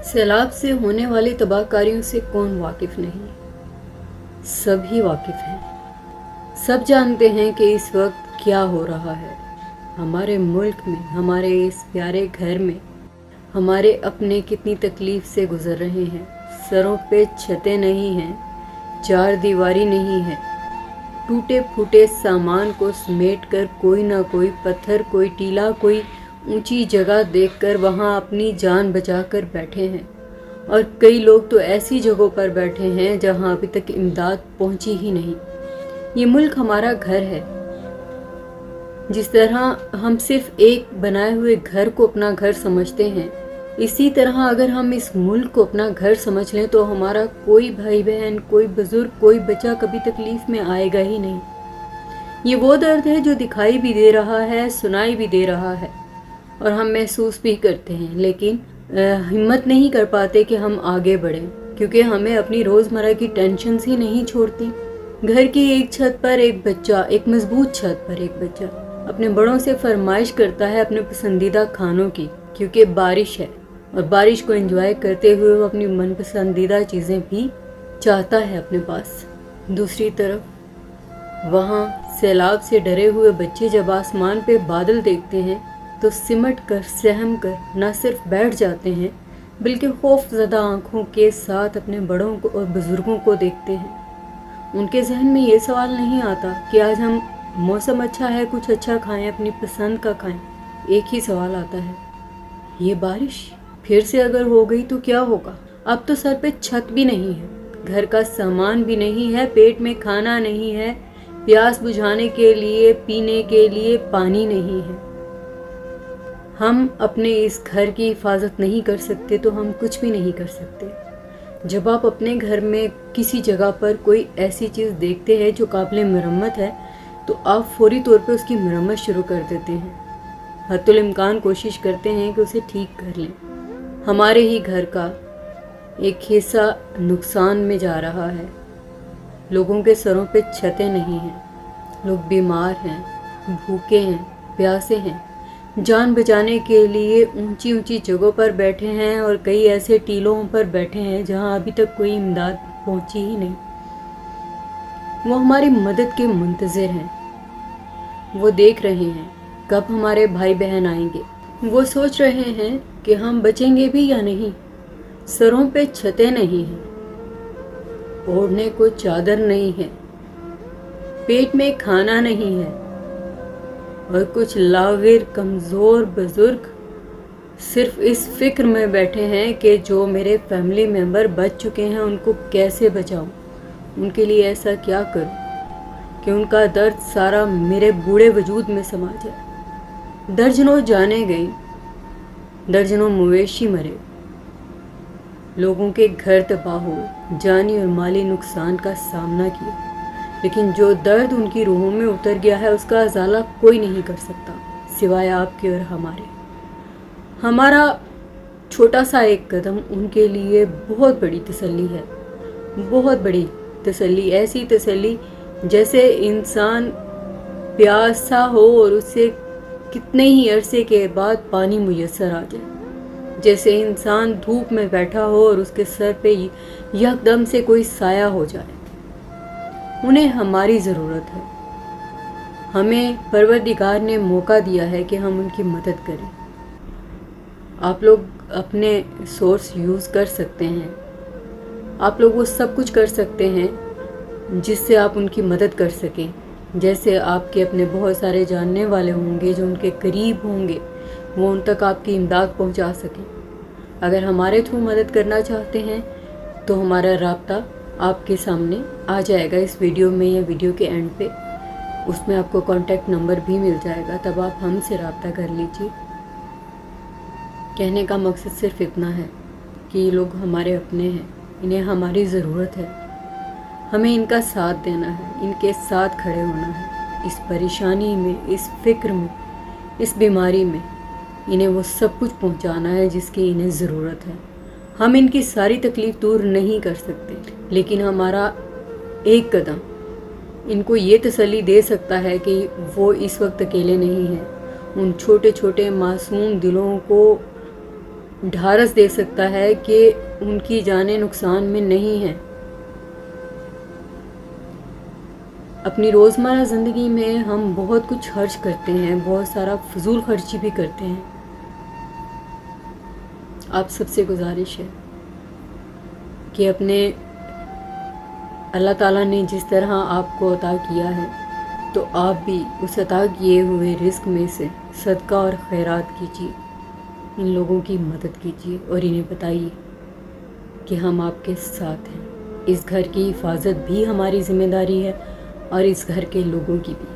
सैलाब से होने वाली तबाहकारियों से कौन वाकिफ़ नहीं, सभी वाकिफ़ हैं। सब जानते हैं कि इस वक्त क्या हो रहा है हमारे मुल्क में, हमारे इस प्यारे घर में। हमारे अपने कितनी तकलीफ़ से गुज़र रहे हैं। सरों पे छतें नहीं हैं, चार दीवारी नहीं है। टूटे फूटे सामान को समेट कर कोई ना कोई पत्थर, कोई टीला, कोई ऊंची जगह देखकर वहां अपनी जान बचाकर बैठे हैं। और कई लोग तो ऐसी जगहों पर बैठे हैं जहां अभी तक इमदाद पहुंची ही नहीं। ये मुल्क हमारा घर है। जिस तरह हम सिर्फ एक बनाए हुए घर को अपना घर समझते हैं, इसी तरह अगर हम इस मुल्क को अपना घर समझ लें तो हमारा कोई भाई बहन, कोई बुजुर्ग, कोई बच्चा कभी तकलीफ में आएगा ही नहीं। ये वो दर्द है जो दिखाई भी दे रहा है, सुनाई भी दे रहा है और हम महसूस भी करते हैं, लेकिन हिम्मत नहीं कर पाते कि हम आगे बढ़ें, क्योंकि हमें अपनी रोज़मर्रा की टेंशन ही नहीं छोड़ती। घर की एक छत पर एक बच्चा, एक मजबूत छत पर एक बच्चा अपने बड़ों से फरमाइश करता है अपने पसंदीदा खानों की, क्योंकि बारिश है और बारिश को एंजॉय करते हुए वो अपनी मन पसंदीदा चीज़ें भी चाहता है अपने पास। दूसरी तरफ वहाँ सैलाब से डरे हुए बच्चे जब आसमान पे बादल देखते हैं तो सिमट कर, सहम कर न सिर्फ बैठ जाते हैं, बल्कि खौफज़दा आंखों के साथ अपने बड़ों को और बुज़ुर्गों को देखते हैं। उनके जहन में ये सवाल नहीं आता कि आज हम मौसम अच्छा है, कुछ अच्छा खाएं, अपनी पसंद का खाएं। एक ही सवाल आता है, ये बारिश फिर से अगर हो गई तो क्या होगा। अब तो सर पे छत भी नहीं है, घर का सामान भी नहीं है, पेट में खाना नहीं है, प्यास बुझाने के लिए, पीने के लिए पानी नहीं है। हम अपने इस घर की हिफाजत नहीं कर सकते तो हम कुछ भी नहीं कर सकते। जब आप अपने घर में किसी जगह पर कोई ऐसी चीज़ देखते हैं जो काबिल मरम्मत है तो आप फौरी तौर पे उसकी मरम्मत शुरू कर देते हैं। हद्दुल इम्कान कोशिश करते हैं कि उसे ठीक कर लें। हमारे ही घर का एक हिस्सा नुकसान में जा रहा है। लोगों के सरों पे छतें नहीं हैं, लोग बीमार हैं, भूखे हैं, प्यासे हैं, जान बचाने के लिए ऊंची ऊंची जगहों पर बैठे हैं और कई ऐसे टीलों पर बैठे हैं जहां अभी तक कोई इमदाद पहुंची ही नहीं। वो हमारी मदद के मुंतज़िर हैं। वो देख रहे हैं कब हमारे भाई बहन आएंगे। वो सोच रहे हैं कि हम बचेंगे भी या नहीं। सरों पे छतें नहीं हैं, ओढ़ने को चादर नहीं है, पेट में खाना नहीं है और कुछ लागिर कमज़ोर बुजुर्ग सिर्फ इस फिक्र में बैठे हैं कि जो मेरे फैमिली मेंबर बच चुके हैं उनको कैसे बचाऊं, उनके लिए ऐसा क्या करूं कि उनका दर्द सारा मेरे बूढ़े वजूद में समा जाए। दर्जनों जाने गई, दर्जनों मवेशी मरे, लोगों के घर तबाह हुए, जानी और माली नुकसान का सामना किया, लेकिन जो दर्द उनकी रूहों में उतर गया है उसका अज़ाला कोई नहीं कर सकता सिवाय आपके और हमारे। हमारा छोटा सा एक कदम उनके लिए बहुत बड़ी तसल्ली है, बहुत बड़ी तसल्ली। ऐसी तसल्ली जैसे इंसान प्यासा हो और उसे कितने ही अरसे के बाद पानी मुयस्सर आ जाए, जैसे इंसान धूप में बैठा हो और उसके सर पे यकदम से कोई साया हो जाए। उन्हें हमारी ज़रूरत है। हमें परवरदिगार ने मौका दिया है कि हम उनकी मदद करें। आप लोग अपने सोर्स यूज़ कर सकते हैं, आप लोग वो सब कुछ कर सकते हैं जिससे आप उनकी मदद कर सकें। जैसे आपके अपने बहुत सारे जानने वाले होंगे जो उनके करीब होंगे, वो उन तक आपकी इमदाद पहुंचा सकें। अगर हमारे थ्रू मदद करना चाहते हैं तो हमारा राब्ता आपके सामने आ जाएगा इस वीडियो में या वीडियो के एंड पे। उसमें आपको कॉन्टैक्ट नंबर भी मिल जाएगा, तब आप हमसे रब्ता कर लीजिए। कहने का मकसद सिर्फ इतना है कि ये लोग हमारे अपने हैं, इन्हें हमारी ज़रूरत है। हमें इनका साथ देना है, इनके साथ खड़े होना है। इस परेशानी में, इस फिक्र में, इस बीमारी में इन्हें वो सब कुछ पहुंचाना है जिसकी इन्हें ज़रूरत है। हम इनकी सारी तकलीफ़ दूर नहीं कर सकते, लेकिन हमारा एक कदम इनको ये तसल्ली दे सकता है कि वो इस वक्त अकेले नहीं हैं। उन छोटे छोटे मासूम दिलों को ढारस दे सकता है कि उनकी जानें नुकसान में नहीं हैं। अपनी रोज़मर्रा ज़िंदगी में हम बहुत कुछ खर्च करते हैं, बहुत सारा फजूल खर्ची भी करते हैं। आप सबसे गुजारिश है कि अपने अल्लाह ताला ने जिस तरह आपको अता किया है, तो आप भी उस अता किए हुए रिज़्क में से सदका और खैरात कीजिए, इन लोगों की मदद कीजिए और इन्हें बताइए कि हम आपके साथ हैं। इस घर की हिफाजत भी हमारी ज़िम्मेदारी है और इस घर के लोगों की भी।